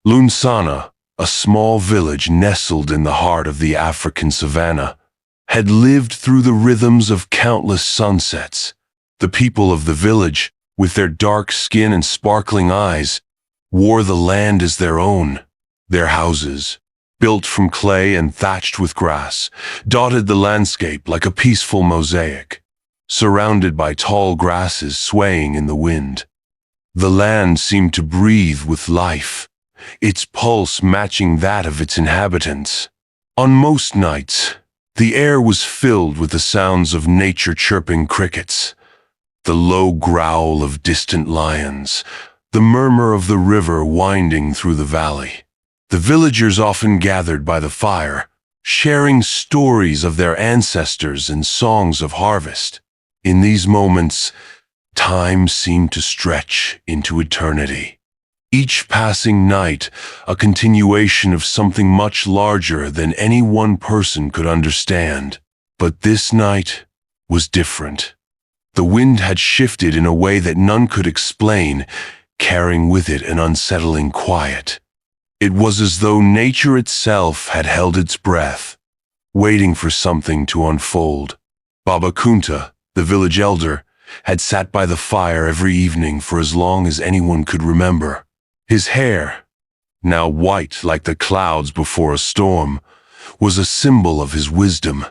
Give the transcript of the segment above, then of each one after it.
Lunsana, a small village nestled in the heart of the African savanna, had lived through the rhythms of countless sunsets. The people of the village, with their dark skin and sparkling eyes, wore the land as their own. Their houses, built from clay and thatched with grass, dotted the landscape like a peaceful mosaic, surrounded by tall grasses swaying in the wind. The land seemed to breathe with life, its pulse matching that of its inhabitants. On most nights, the air was filled with the sounds of nature chirping crickets, the low growl of distant lions, the murmur of the river winding through the valley. The villagers often gathered by the fire, sharing stories of their ancestors and songs of harvest. In these moments, time seemed to stretch into eternity. Each passing night, a continuation of something much larger than any one person could understand. But this night was different. The wind had shifted in a way that none could explain, carrying with it an unsettling quiet. It was as though nature itself had held its breath, waiting for something to unfold. Baba Kunta, the village elder, had sat by the fire every evening for as long as anyone could remember. His hair, now white like the clouds before a storm, was a symbol of his wisdom,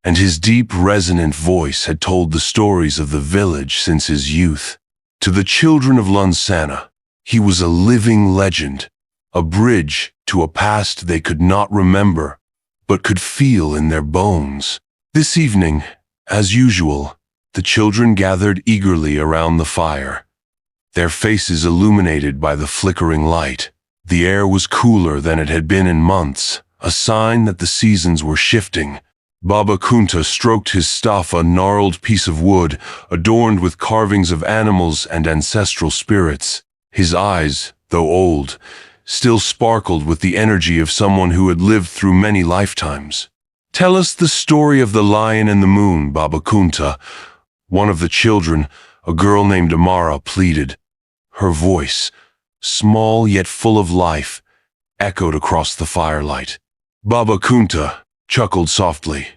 and his deep, resonant voice had told the stories of the village since his youth. To the children of Lunsana, he was a living legend, a bridge to a past they could not remember, but could feel in their bones. This evening, as usual, the children gathered eagerly around the fire, their faces illuminated by the flickering light. The air was cooler than it had been in months, a sign that the seasons were shifting. Baba Kunta stroked his staff, a gnarled piece of wood, adorned with carvings of animals and ancestral spirits. His eyes, though old, still sparkled with the energy of someone who had lived through many lifetimes. "Tell us the story of the lion and the moon, Baba Kunta," one of the children, a girl named Amara, pleaded. Her voice, small yet full of life, echoed across the firelight. Baba Kunta chuckled softly.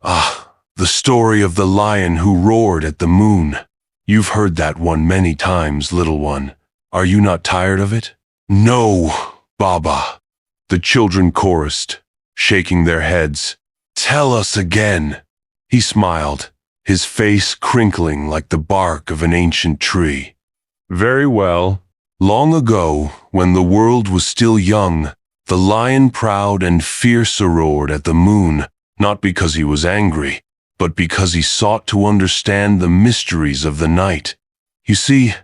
"Ah, the story of the lion who roared at the moon. You've heard that one many times, little one. Are you not tired of it?" "No, Baba," the children chorused, shaking their heads. "Tell us again." He smiled, his face crinkling like the bark of an ancient tree. "Very well. Long ago, when the world was still young, the lion proud and fierce roared at the moon, not because he was angry, but because he sought to understand the mysteries of the night. You see,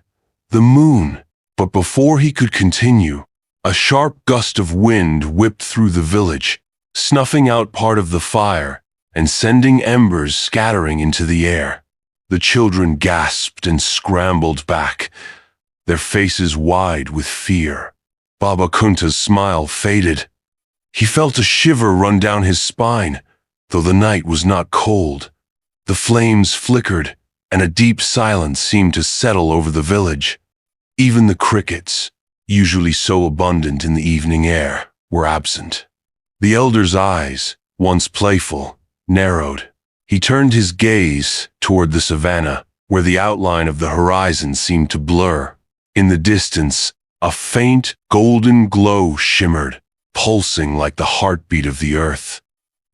the moon." But before he could continue, a sharp gust of wind whipped through the village, snuffing out part of the fire and sending embers scattering into the air. The children gasped and scrambled back, their faces wide with fear. Baba Kunta's smile faded. He felt a shiver run down his spine, though the night was not cold. The flames flickered, and a deep silence seemed to settle over the village. Even the crickets, usually so abundant in the evening air, were absent. The elder's eyes, once playful, narrowed. He turned his gaze toward the savannah, where the outline of the horizon seemed to blur. In the distance, a faint, golden glow shimmered, pulsing like the heartbeat of the earth.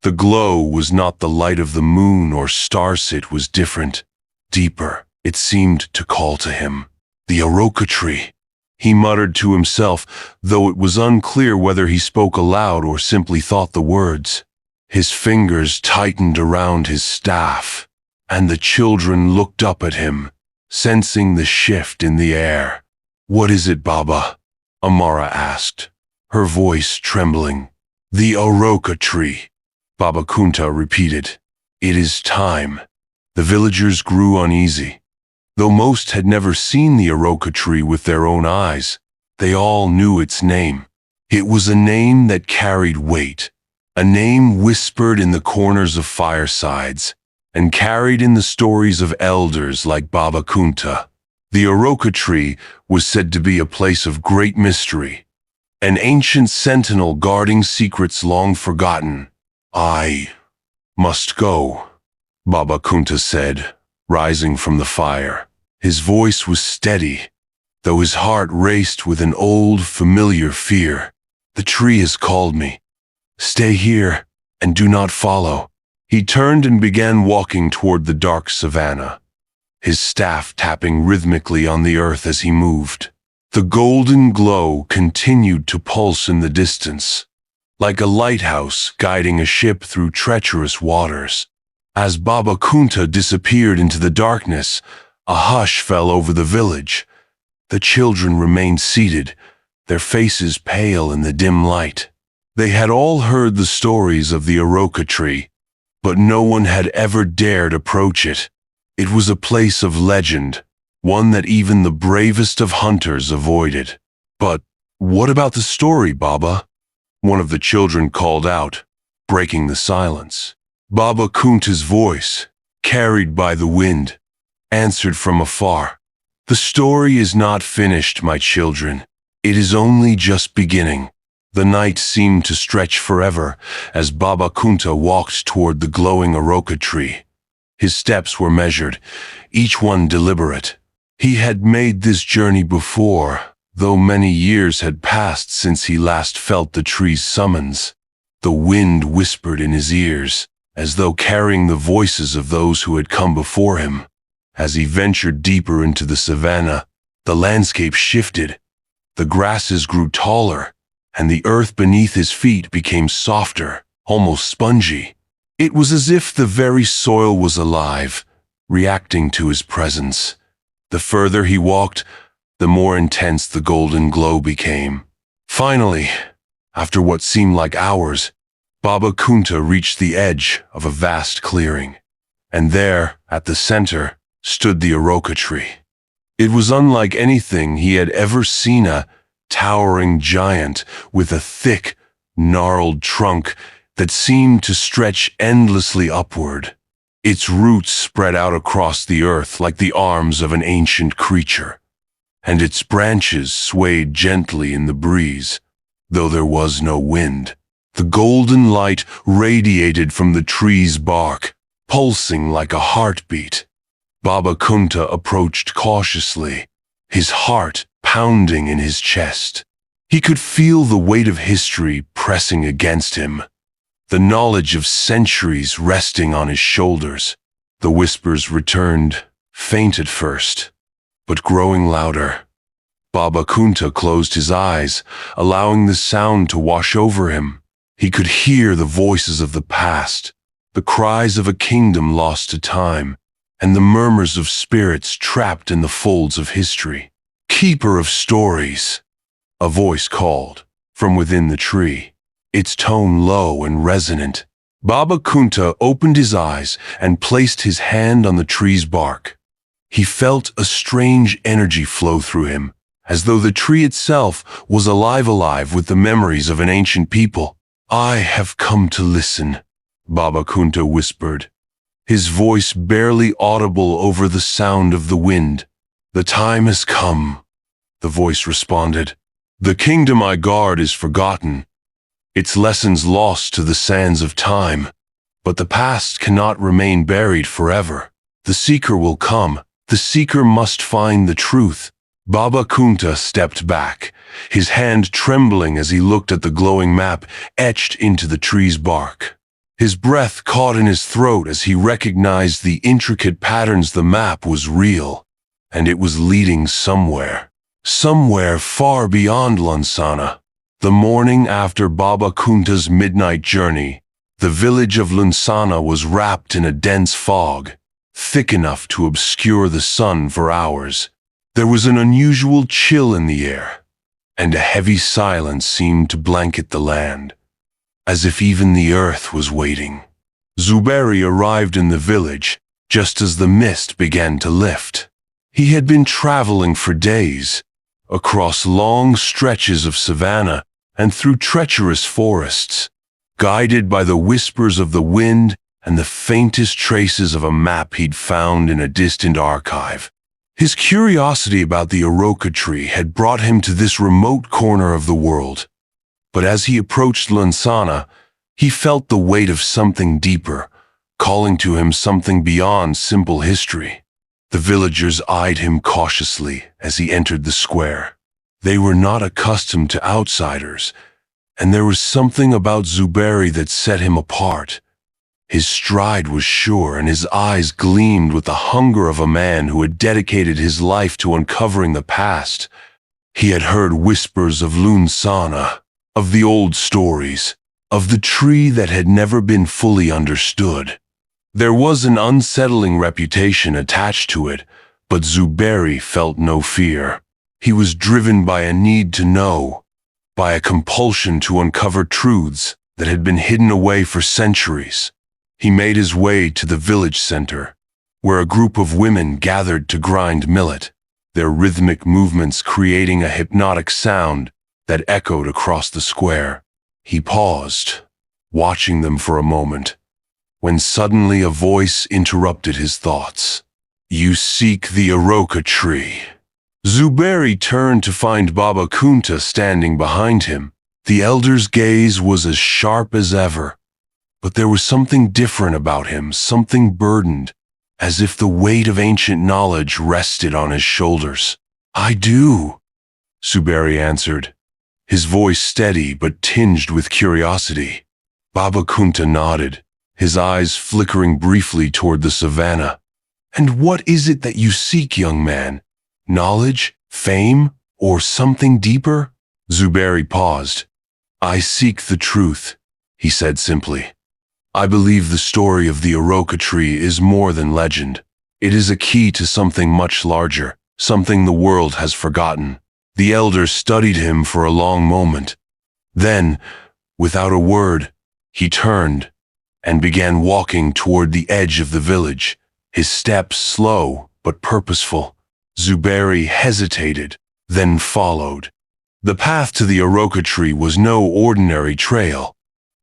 The glow was not the light of the moon or stars, it was different. Deeper, it seemed to call to him. "The Aroka Tree," he muttered to himself, though it was unclear whether he spoke aloud or simply thought the words. His fingers tightened around his staff, and the children looked up at him, sensing the shift in the air. "What is it, Baba?" Amara asked, her voice trembling. "The Aroka Tree," Baba Kunta repeated. "It is time." The villagers grew uneasy. Though most had never seen the Aroka Tree with their own eyes, they all knew its name. It was a name that carried weight, a name whispered in the corners of firesides, and carried in the stories of elders like Baba Kunta. The Aroka Tree was said to be a place of great mystery, an ancient sentinel guarding secrets long forgotten. I must go, Baba Kunta said, rising from the fire. His voice was steady, though his heart raced with an old, familiar fear. The tree has called me. Stay here and do not follow. He turned and began walking toward the dark savanna, his staff tapping rhythmically on the earth as he moved. The golden glow continued to pulse in the distance, like a lighthouse guiding a ship through treacherous waters. As Baba Kunta disappeared into the darkness, a hush fell over the village. The children remained seated, their faces pale in the dim light. They had all heard the stories of the Aroka Tree, but no one had ever dared approach it. It was a place of legend, one that even the bravest of hunters avoided. But what about the story, Baba? One of the children called out, breaking the silence. Baba Kunta's voice, carried by the wind, answered from afar. The story is not finished, my children. It is only just beginning. The night seemed to stretch forever as Baba Kunta walked toward the glowing Aroka tree. His steps were measured, each one deliberate. He had made this journey before, though many years had passed since he last felt the tree's summons. The wind whispered in his ears, as though carrying the voices of those who had come before him. As he ventured deeper into the savanna, the landscape shifted. The grasses grew taller, and the earth beneath his feet became softer, almost spongy. It was as if the very soil was alive, reacting to his presence. The further he walked, the more intense the golden glow became. Finally, after what seemed like hours, Baba Kunta reached the edge of a vast clearing. And there, at the center, stood the Aroka tree. It was unlike anything he had ever seen, a towering giant with a thick, gnarled trunk that seemed to stretch endlessly upward. Its roots spread out across the earth like the arms of an ancient creature, and its branches swayed gently in the breeze, though there was no wind. The golden light radiated from the tree's bark, pulsing like a heartbeat. Baba Kunta approached cautiously, his heart pounding in his chest. He could feel the weight of history pressing against him, the knowledge of centuries resting on his shoulders. The whispers returned, faint at first, but growing louder. Baba Kunta closed his eyes, allowing the sound to wash over him. He could hear the voices of the past, the cries of a kingdom lost to time, and the murmurs of spirits trapped in the folds of history. Keeper of stories, a voice called from within the tree, its tone low and resonant. Baba Kunta opened his eyes and placed his hand on the tree's bark. He felt a strange energy flow through him, as though the tree itself was alive with the memories of an ancient people. I have come to listen, Baba Kunta whispered, his voice barely audible over the sound of the wind. The time has come, the voice responded. The kingdom I guard is forgotten, its lessons lost to the sands of time. But the past cannot remain buried forever. The seeker will come. The seeker must find the truth. Baba Kunta stepped back, his hand trembling as he looked at the glowing map etched into the tree's bark. His breath caught in his throat as he recognized the intricate patterns. The map was real, and it was leading somewhere far beyond Lunsana. The morning after Baba Kunta's midnight journey, the village of Lunsana was wrapped in a dense fog, thick enough to obscure the sun for hours. There was an unusual chill in the air, and a heavy silence seemed to blanket the land, as if even the earth was waiting. Zuberi arrived in the village just as the mist began to lift. He had been traveling for days, across long stretches of savanna and through treacherous forests, guided by the whispers of the wind and the faintest traces of a map he'd found in a distant archive. His curiosity about the Aroka tree had brought him to this remote corner of the world, But as he approached Lansana, he felt the weight of something deeper, calling to him something beyond simple history. The villagers eyed him cautiously as he entered the square. They were not accustomed to outsiders, and there was something about Zuberi that set him apart. His stride was sure, and his eyes gleamed with the hunger of a man who had dedicated his life to uncovering the past. He had heard whispers of Lunsana, of the old stories, of the tree that had never been fully understood. There was an unsettling reputation attached to it, but Zuberi felt no fear. He was driven by a need to know, by a compulsion to uncover truths that had been hidden away for centuries. He made his way to the village center, where a group of women gathered to grind millet, their rhythmic movements creating a hypnotic sound that echoed across the square. He paused, watching them for a moment, when suddenly a voice interrupted his thoughts. "You seek the Aroka Tree." Zuberi turned to find Baba Kunta standing behind him. The elder's gaze was as sharp as ever, but there was something different about him, something burdened, as if the weight of ancient knowledge rested on his shoulders. "I do," Zuberi answered, his voice steady but tinged with curiosity. Baba Kunta nodded, his eyes flickering briefly toward the savannah. "And what is it that you seek, young man? Knowledge, fame, or something deeper?" Zuberi paused. "I seek the truth," he said simply. "I believe the story of the Aroka Tree is more than legend. It is a key to something much larger, something the world has forgotten." The elder studied him for a long moment. Then, without a word, he turned and began walking toward the edge of the village, his steps slow but purposeful. Zuberi hesitated, then followed. The path to the Aroka Tree was no ordinary trail.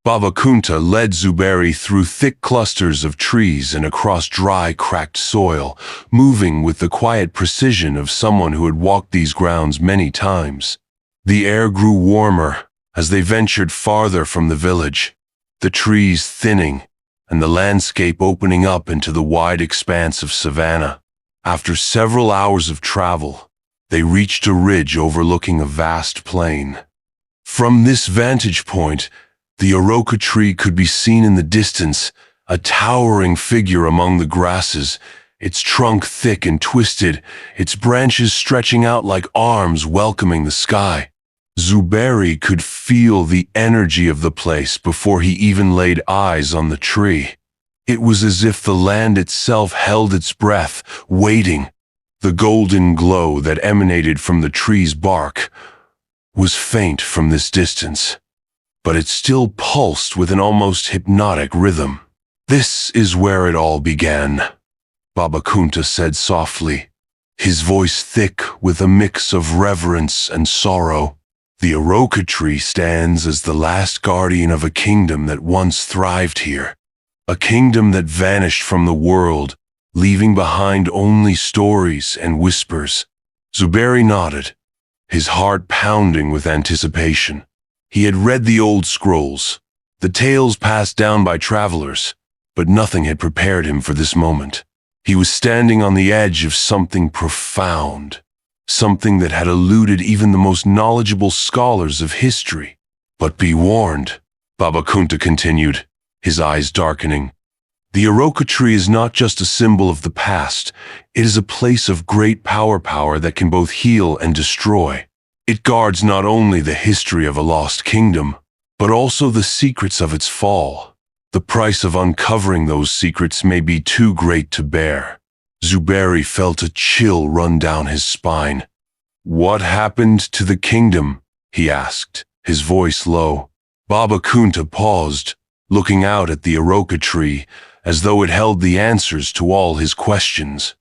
Baba Kunta led Zuberi through thick clusters of trees and across dry, cracked soil, moving with the quiet precision of someone who had walked these grounds many times. The air grew warmer as they ventured farther from the village, the trees thinning and the landscape opening up into the wide expanse of savanna. After several hours of travel, they reached a ridge overlooking a vast plain. From this vantage point, the Aroka Tree could be seen in the distance, a towering figure among the grasses, its trunk thick and twisted, its branches stretching out like arms welcoming the sky. Zuberi could feel the energy of the place before he even laid eyes on the tree. It was as if the land itself held its breath, waiting. The golden glow that emanated from the tree's bark was faint from this distance, but it still pulsed with an almost hypnotic rhythm. "This is where it all began," Baba Kunta said softly, his voice thick with a mix of reverence and sorrow. "The Aroka Tree stands as the last guardian of a kingdom that once thrived here, a kingdom that vanished from the world, leaving behind only stories and whispers." Zuberi nodded, his heart pounding with anticipation. He had read the old scrolls, the tales passed down by travelers, but nothing had prepared him for this moment. He was standing on the edge of something profound, something that had eluded even the most knowledgeable scholars of history. "But be warned," Baba Kunta continued, his eyes darkening. "The Aroka Tree is not just a symbol of the past, it is a place of great power that can both heal and destroy. It guards not only the history of a lost kingdom, but also the secrets of its fall. The price of uncovering those secrets may be too great to bear." Zuberi felt a chill run down his spine. "What happened to the kingdom?" he asked, his voice low. Baba Kunta paused, looking out at the Aroka Tree as though it held the answers to all his questions.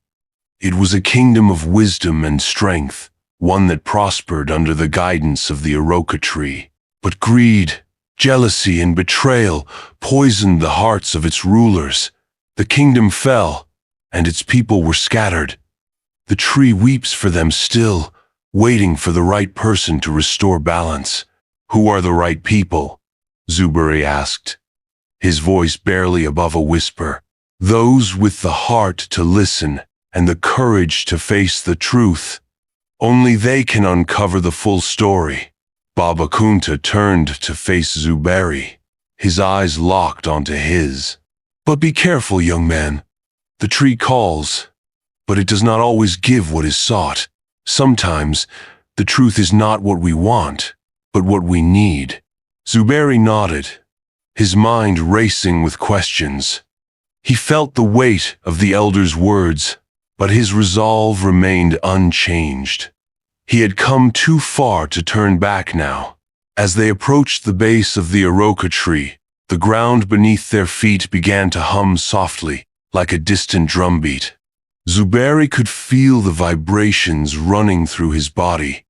It was a kingdom of wisdom and strength, one that prospered under the guidance of the Aroka Tree. But greed, jealousy, and betrayal poisoned the hearts of its rulers. The kingdom fell, and its people were scattered. The tree weeps for them still, waiting for the right person to restore balance. Who are the right people? Zuberi asked, his voice barely above a whisper. Those with the heart to listen and the courage to face the truth. Only they can uncover the full story. Baba Kunta turned to face Zuberi, his eyes locked onto his. But be careful, young man. The tree calls, but it does not always give what is sought. Sometimes, the truth is not what we want, but what we need. Zuberi nodded, his mind racing with questions. He felt the weight of the elder's words, but his resolve remained unchanged. He had come too far to turn back now. As they approached the base of the Aroka tree, the ground beneath their feet began to hum softly, like a distant drumbeat. Zuberi could feel the vibrations running through his body,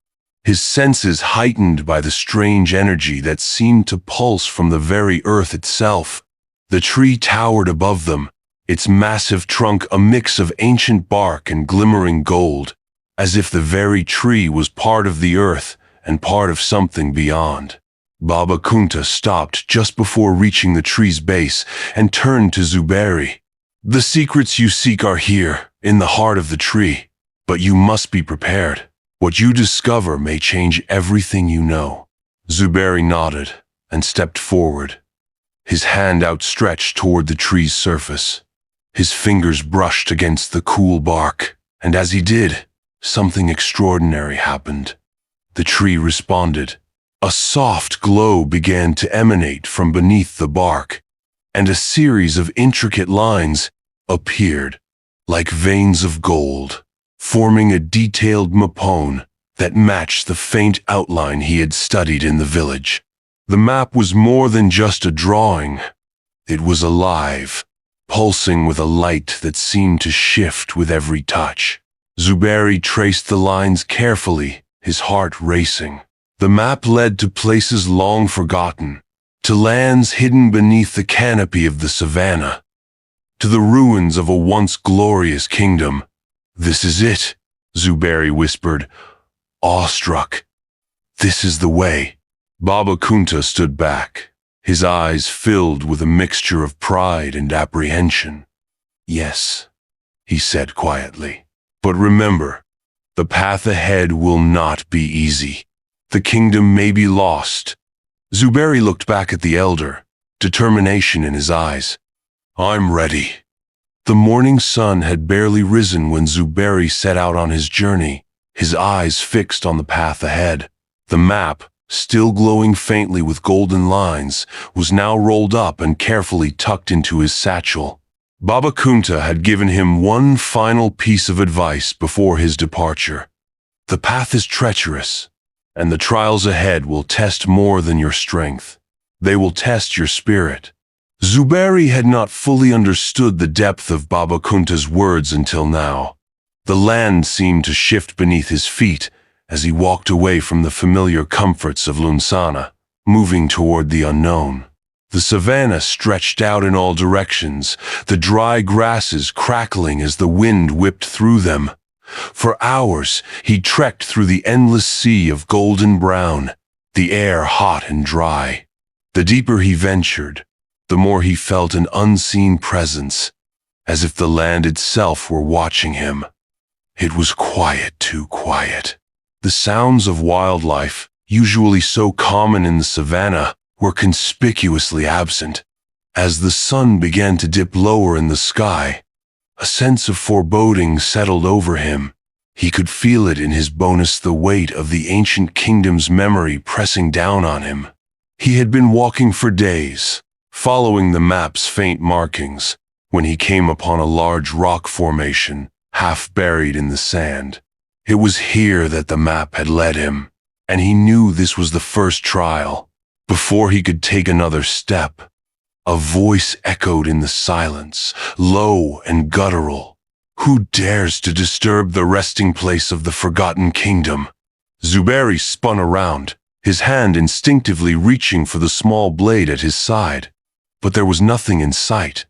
his senses heightened by the strange energy that seemed to pulse from the very earth itself. The tree towered above them, its massive trunk a mix of ancient bark and glimmering gold, as if the very tree was part of the earth and part of something beyond. Baba Kunta stopped just before reaching the tree's base and turned to Zuberi. The secrets you seek are here, in the heart of the tree, but you must be prepared. What you discover may change everything you know. Zuberi nodded and stepped forward, his hand outstretched toward the tree's surface. His fingers brushed against the cool bark, and as he did, something extraordinary happened. The tree responded. A soft glow began to emanate from beneath the bark, and a series of intricate lines appeared, like veins of gold, forming a detailed mapone that matched the faint outline he had studied in the village. The map was more than just a drawing. It was alive, pulsing with a light that seemed to shift with every touch. Zuberi traced the lines carefully, his heart racing. The map led to places long forgotten, to lands hidden beneath the canopy of the savannah, to the ruins of a once glorious kingdom. This is it, Zuberi whispered, awestruck. This is the way. Baba Kunta stood back, his eyes filled with a mixture of pride and apprehension. Yes, he said quietly. But remember, the path ahead will not be easy. The kingdom may be lost. Zuberi looked back at the elder, determination in his eyes. I'm ready. The morning sun had barely risen when Zuberi set out on his journey, his eyes fixed on the path ahead. The map, still glowing faintly with golden lines, was now rolled up and carefully tucked into his satchel. Baba Kunta had given him one final piece of advice before his departure. The path is treacherous, and the trials ahead will test more than your strength. They will test your spirit. Zuberi had not fully understood the depth of Baba Kunta's words until now. The land seemed to shift beneath his feet as he walked away from the familiar comforts of Lunsana, moving toward the unknown. The savannah stretched out in all directions, the dry grasses crackling as the wind whipped through them. For hours, he trekked through the endless sea of golden brown, the air hot and dry. The deeper he ventured, the more he felt an unseen presence, as if the land itself were watching him. It was quiet, too quiet. The sounds of wildlife, usually so common in the savannah, were conspicuously absent. As the sun began to dip lower in the sky, a sense of foreboding settled over him. He could feel it in his bones, the weight of the ancient kingdom's memory pressing down on him. He had been walking for days, following the map's faint markings, when he came upon a large rock formation, half buried in the sand. It was here that the map had led him, and he knew this was the first trial. Before he could take another step, a voice echoed in the silence, low and guttural. Who dares to disturb the resting place of the forgotten kingdom? Zuberi spun around, his hand instinctively reaching for the small blade at his side. But there was nothing in sight.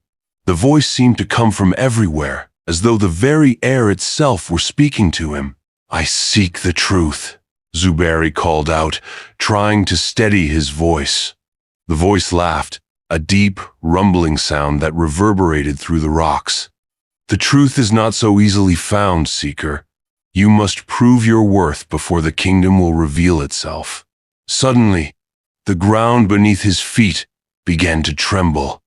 The voice seemed to come from everywhere, as though the very air itself were speaking to him. I seek the truth, Zuberi called out, trying to steady his voice. The voice laughed, a deep, rumbling sound that reverberated through the rocks. The truth is not so easily found, Seeker. You must prove your worth before the kingdom will reveal itself. Suddenly, the ground beneath his feet began to tremble.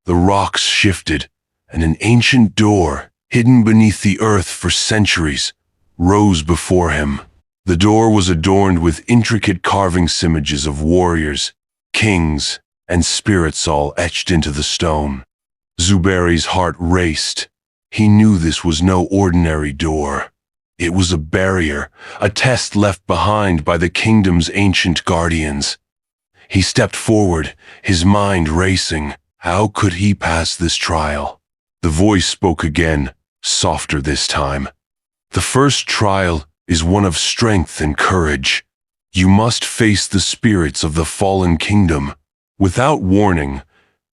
The rocks shifted, and an ancient door, hidden beneath the earth for centuries, rose before him. The door was adorned with intricate carving images of warriors, kings, and spirits all etched into the stone. Zuberi's heart raced. He knew this was no ordinary door. It was a barrier, a test left behind by the kingdom's ancient guardians. He stepped forward, his mind racing. How could he pass this trial? The voice spoke again, softer this time. The first trial is one of strength and courage. You must face the spirits of the fallen kingdom. Without warning,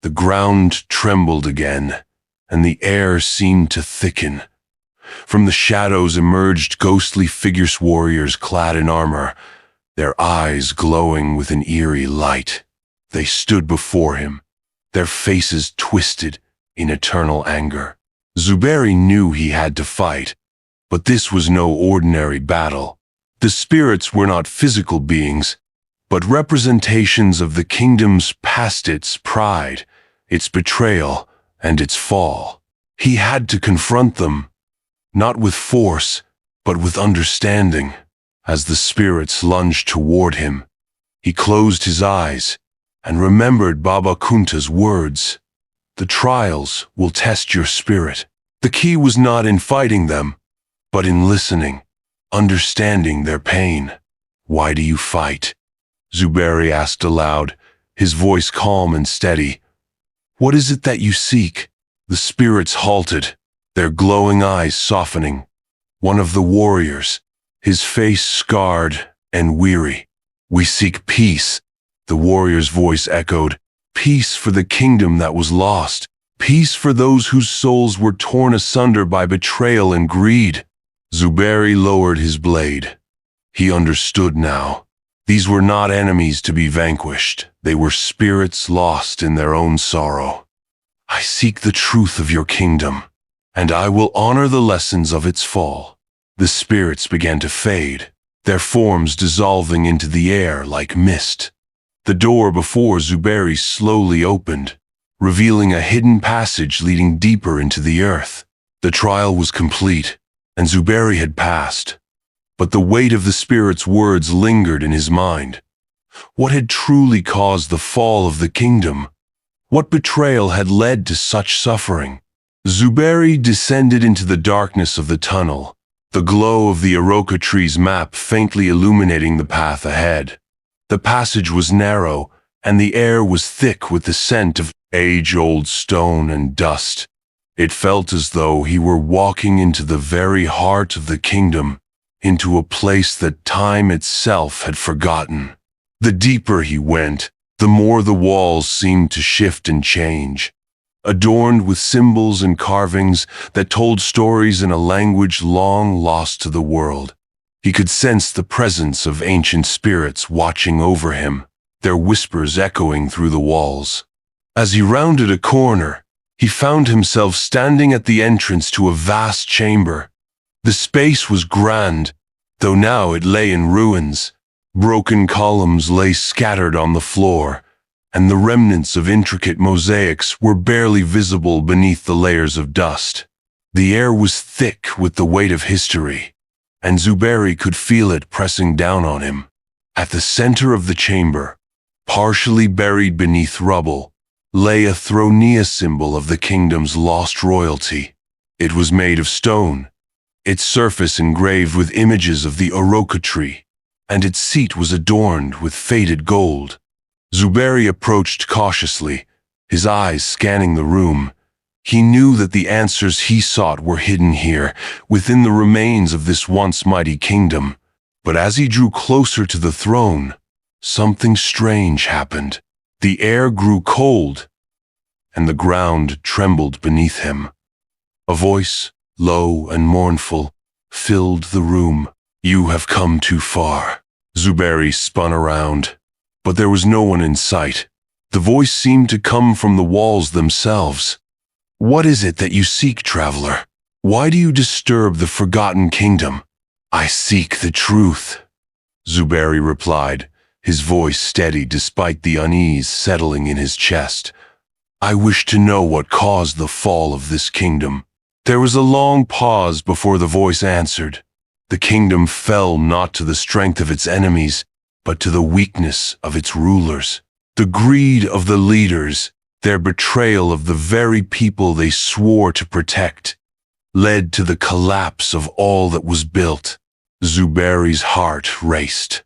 the ground trembled again, and the air seemed to thicken. From the shadows emerged ghostly fierce warriors clad in armor, their eyes glowing with an eerie light. They stood before him, their faces twisted in eternal anger. Zuberi knew he had to fight, but this was no ordinary battle. The spirits were not physical beings, but representations of the kingdom's past, its pride, its betrayal, and its fall. He had to confront them, not with force, but with understanding. As the spirits lunged toward him, he closed his eyes and remembered Baba Kunta's words. The trials will test your spirit. The key was not in fighting them, but in listening, understanding their pain. Why do you fight? Zuberi asked aloud, his voice calm and steady. What is it that you seek? The spirits halted, their glowing eyes softening. One of the warriors, his face scarred and weary. We seek peace, the warrior's voice echoed. Peace for the kingdom that was lost. Peace for those whose souls were torn asunder by betrayal and greed. Zuberi lowered his blade. He understood now. These were not enemies to be vanquished. They were spirits lost in their own sorrow. I seek the truth of your kingdom, and I will honor the lessons of its fall. The spirits began to fade, their forms dissolving into the air like mist. The door before Zuberi slowly opened, revealing a hidden passage leading deeper into the earth. The trial was complete, and Zuberi had passed. But the weight of the spirit's words lingered in his mind. What had truly caused the fall of the kingdom? What betrayal had led to such suffering? Zuberi descended into the darkness of the tunnel, the glow of the Aroka Tree's map faintly illuminating the path ahead. The passage was narrow, and the air was thick with the scent of age-old stone and dust. It felt as though he were walking into the very heart of the kingdom, into a place that time itself had forgotten. The deeper he went, the more the walls seemed to shift and change, adorned with symbols and carvings that told stories in a language long lost to the world. He could sense the presence of ancient spirits watching over him, their whispers echoing through the walls. As he rounded a corner, he found himself standing at the entrance to a vast chamber. The space was grand, though now it lay in ruins. Broken columns lay scattered on the floor, and the remnants of intricate mosaics were barely visible beneath the layers of dust. The air was thick with the weight of history, and Zuberi could feel it pressing down on him. At the center of the chamber, partially buried beneath rubble, lay a thronia symbol of the kingdom's lost royalty. It was made of stone, its surface engraved with images of the Aroka Tree, and its seat was adorned with faded gold. Zuberi approached cautiously, his eyes scanning the room. He knew that the answers he sought were hidden here, within the remains of this once mighty kingdom. But as he drew closer to the throne, something strange happened. The air grew cold, and the ground trembled beneath him. A voice, low and mournful, filled the room. You have come too far. Zuberi spun around, but there was no one in sight. The voice seemed to come from the walls themselves. "What is it that you seek, traveler? Why do you disturb the forgotten kingdom?" "I seek the truth," Zuberi replied, his voice steady despite the unease settling in his chest. "I wish to know what caused the fall of this kingdom." There was a long pause before the voice answered. "The kingdom fell not to the strength of its enemies, but to the weakness of its rulers. The greed of the leaders, their betrayal of the very people they swore to protect, led to the collapse of all that was built." Zuberi's heart raced.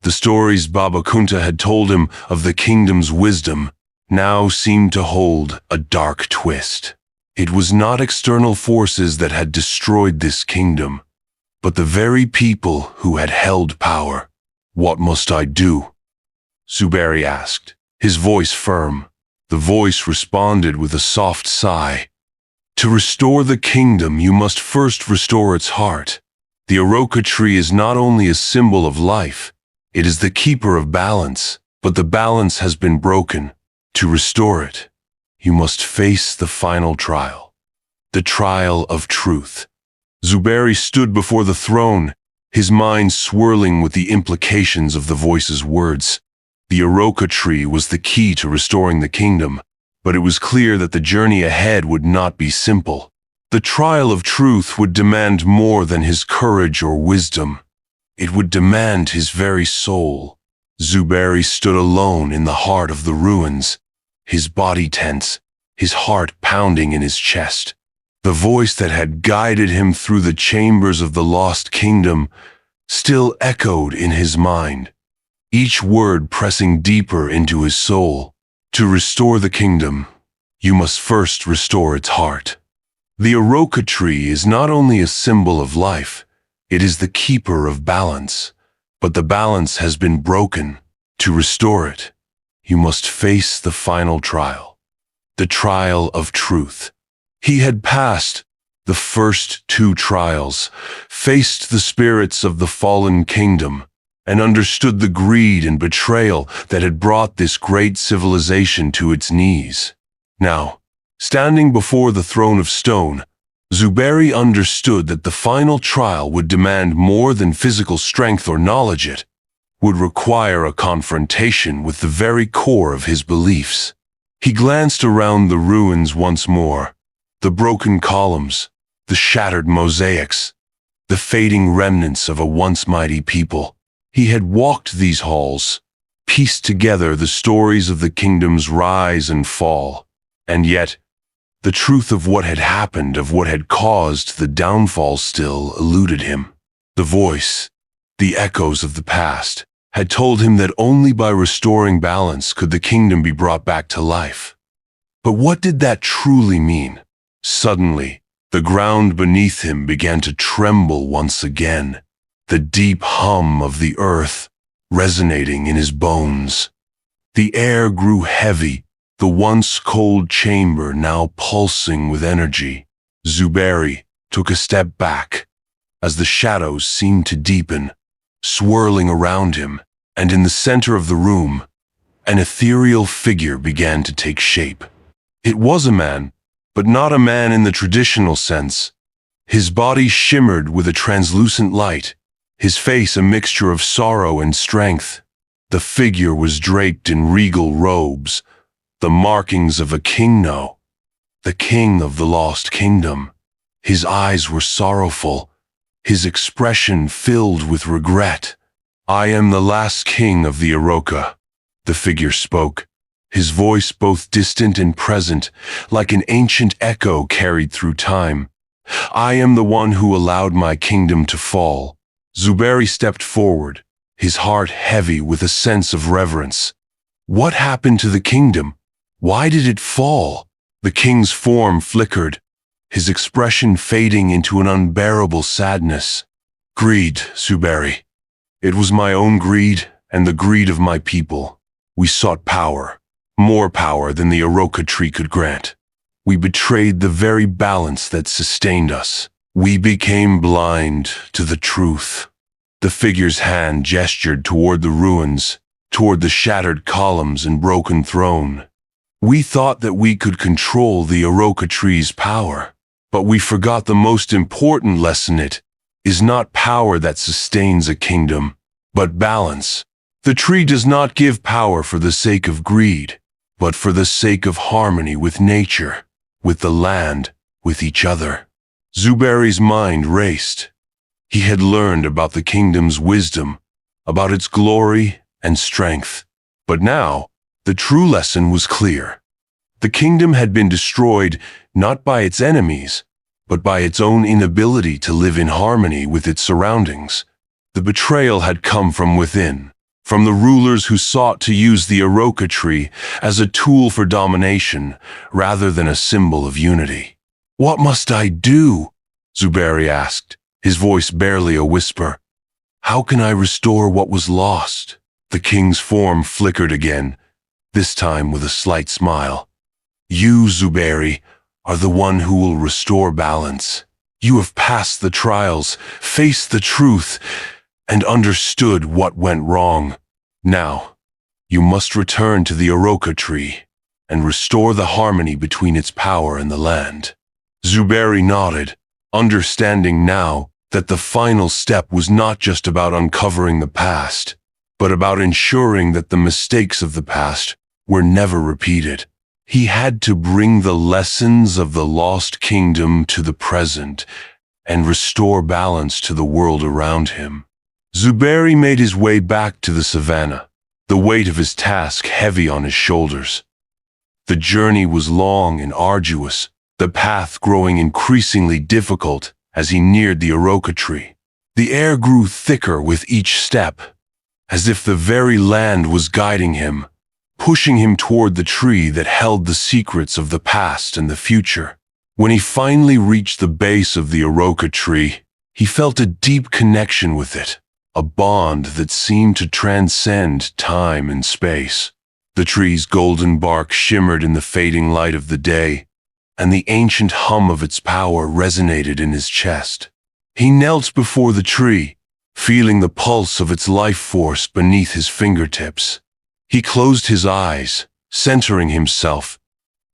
The stories Baba Kunta had told him of the kingdom's wisdom now seemed to hold a dark twist. It was not external forces that had destroyed this kingdom, but the very people who had held power. "What must I do?" Zuberi asked, his voice firm. The voice responded with a soft sigh. "To restore the kingdom, you must first restore its heart. The Aroka tree is not only a symbol of life, it is the keeper of balance, but the balance has been broken. To restore it, you must face the final trial, the trial of truth." Zuberi stood before the throne, his mind swirling with the implications of the voice's words. The Aroka tree was the key to restoring the kingdom, but it was clear that the journey ahead would not be simple. The trial of truth would demand more than his courage or wisdom. It would demand his very soul. Zuberi stood alone in the heart of the ruins, his body tense, his heart pounding in his chest. The voice that had guided him through the chambers of the lost kingdom still echoed in his mind, each word pressing deeper into his soul. To restore the kingdom, you must first restore its heart. The Aroka tree is not only a symbol of life, it is the keeper of balance. But the balance has been broken. To restore it, you must face the final trial, the trial of truth. He had passed the first two trials, faced the spirits of the fallen kingdom, and understood the greed and betrayal that had brought this great civilization to its knees. Now, standing before the throne of stone, Zuberi understood that the final trial would demand more than physical strength or knowledge. It would require a confrontation with the very core of his beliefs. He glanced around the ruins once more, the broken columns, the shattered mosaics, the fading remnants of a once mighty people. He had walked these halls, pieced together the stories of the kingdom's rise and fall, and yet, the truth of what had happened, of what had caused the downfall, still eluded him. The voice, the echoes of the past, had told him that only by restoring balance could the kingdom be brought back to life. But what did that truly mean? Suddenly, the ground beneath him began to tremble once again, the deep hum of the earth resonating in his bones. The air grew heavy, the once cold chamber now pulsing with energy. Zuberi took a step back, as the shadows seemed to deepen, swirling around him, and in the center of the room, an ethereal figure began to take shape. It was a man, but not a man in the traditional sense. His body shimmered with a translucent light, his face a mixture of sorrow and strength. The figure was draped in regal robes, the markings of a king, the king of the lost kingdom. His eyes were sorrowful, his expression filled with regret. "I am the last king of the Aroka," the figure spoke, his voice both distant and present, like an ancient echo carried through time. "I am the one who allowed my kingdom to fall." Zuberi stepped forward, his heart heavy with a sense of reverence. What happened to the kingdom? Why did it fall? The king's form flickered, his expression fading into an unbearable sadness. "Greed, Zuberi. It was my own greed and the greed of my people. We sought power, more power than the Aroka tree could grant. We betrayed the very balance that sustained us. We became blind to the truth." The figure's hand gestured toward the ruins, toward the shattered columns and broken throne. We thought that we could control the Aroka Tree's power, but we forgot the most important lesson. It is not power that sustains a kingdom, but balance. The tree does not give power for the sake of greed, but for the sake of harmony with nature, with the land, with each other. Zuberi's mind raced. He had learned about the kingdom's wisdom, about its glory and strength. But now, the true lesson was clear. The kingdom had been destroyed not by its enemies, but by its own inability to live in harmony with its surroundings. The betrayal had come from within, from the rulers who sought to use the Aroka Tree as a tool for domination rather than a symbol of unity. "What must I do?" Zuberi asked, his voice barely a whisper. "How can I restore what was lost?" The king's form flickered again, this time with a slight smile. "You, Zuberi, are the one who will restore balance. You have passed the trials, faced the truth, and understood what went wrong. Now, you must return to the Aroka Tree and restore the harmony between its power and the land." Zuberi nodded, understanding now that the final step was not just about uncovering the past, but about ensuring that the mistakes of the past were never repeated. He had to bring the lessons of the lost kingdom to the present and restore balance to the world around him. Zuberi made his way back to the savannah, the weight of his task heavy on his shoulders. The journey was long and arduous, the path growing increasingly difficult as he neared the Aroka Tree. The air grew thicker with each step, as if the very land was guiding him, pushing him toward the tree that held the secrets of the past and the future. When he finally reached the base of the Aroka Tree, he felt a deep connection with it, a bond that seemed to transcend time and space. The tree's golden bark shimmered in the fading light of the day, and the ancient hum of its power resonated in his chest. He knelt before the tree, feeling the pulse of its life force beneath his fingertips. He closed his eyes, centering himself,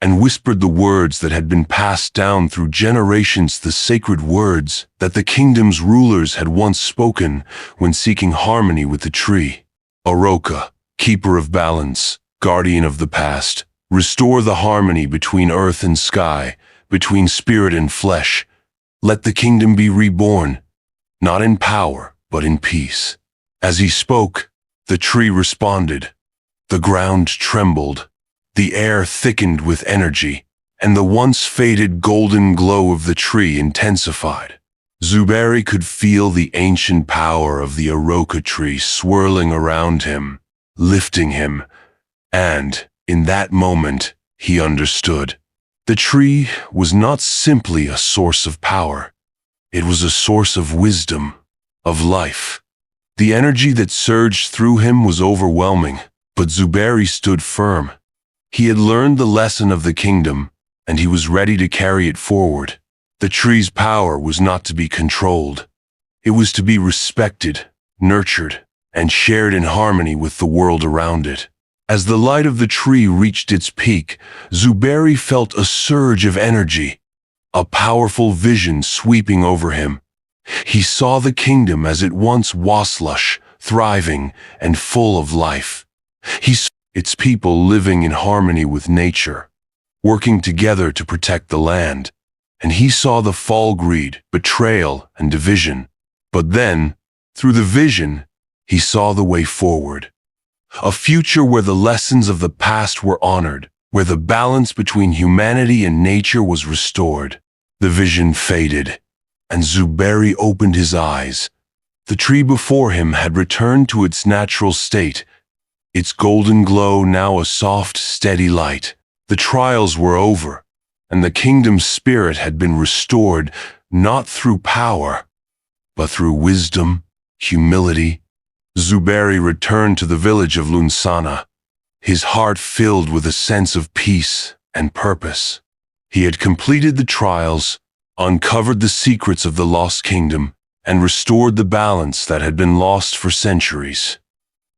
and whispered the words that had been passed down through generations, the sacred words that the kingdom's rulers had once spoken when seeking harmony with the tree. "Aroka, keeper of balance, guardian of the past, restore the harmony between earth and sky, between spirit and flesh. Let the kingdom be reborn, not in power, but in peace." As he spoke, the tree responded. The ground trembled, the air thickened with energy, and the once faded golden glow of the tree intensified. Zuberi could feel the ancient power of the Aroka Tree swirling around him, lifting him, and, in that moment, he understood. The tree was not simply a source of power. It was a source of wisdom, of life. The energy that surged through him was overwhelming, but Zuberi stood firm. He had learned the lesson of the kingdom, and he was ready to carry it forward. The tree's power was not to be controlled. It was to be respected, nurtured, and shared in harmony with the world around it. As the light of the tree reached its peak, Zuberi felt a surge of energy, a powerful vision sweeping over him. He saw the kingdom as it once was, lush, thriving, and full of life. He saw its people living in harmony with nature, working together to protect the land. And he saw the fall, greed, betrayal, and division. But then, through the vision, he saw the way forward. A future where the lessons of the past were honored, where the balance between humanity and nature was restored. The vision faded, and Zuberi opened his eyes. The tree before him had returned to its natural state, its golden glow now a soft, steady light. The trials were over, and the kingdom's spirit had been restored, not through power, but through wisdom, humility. Zuberi returned to the village of Lunsana, his heart filled with a sense of peace and purpose. He had completed the trials, uncovered the secrets of the lost kingdom, and restored the balance that had been lost for centuries.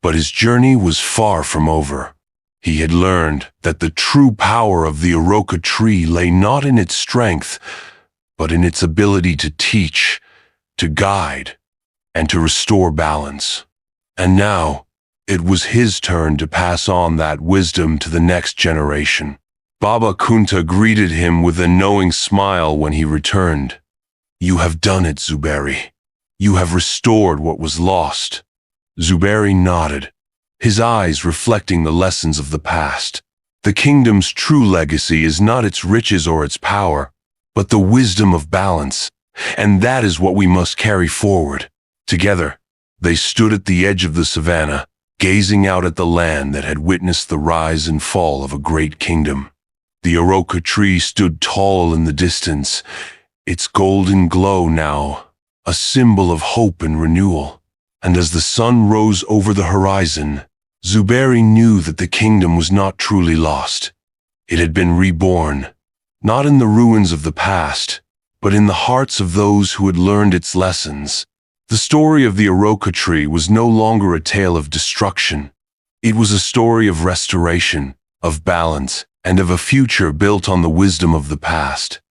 But his journey was far from over. He had learned that the true power of the Aroka tree lay not in its strength, but in its ability to teach, to guide, and to restore balance. And now, it was his turn to pass on that wisdom to the next generation. Baba Kunta greeted him with a knowing smile when he returned. "You have done it, Zuberi. You have restored what was lost." Zuberi nodded, his eyes reflecting the lessons of the past. The kingdom's true legacy is not its riches or its power, but the wisdom of balance, and that is what we must carry forward. Together, they stood at the edge of the savannah, gazing out at the land that had witnessed the rise and fall of a great kingdom. The Aroka tree stood tall in the distance, its golden glow now a symbol of hope and renewal. And as the sun rose over the horizon, Zuberi knew that the kingdom was not truly lost. It had been reborn, not in the ruins of the past, but in the hearts of those who had learned its lessons. The story of the Aroka tree was no longer a tale of destruction. It was a story of restoration, of balance, and of a future built on the wisdom of the past.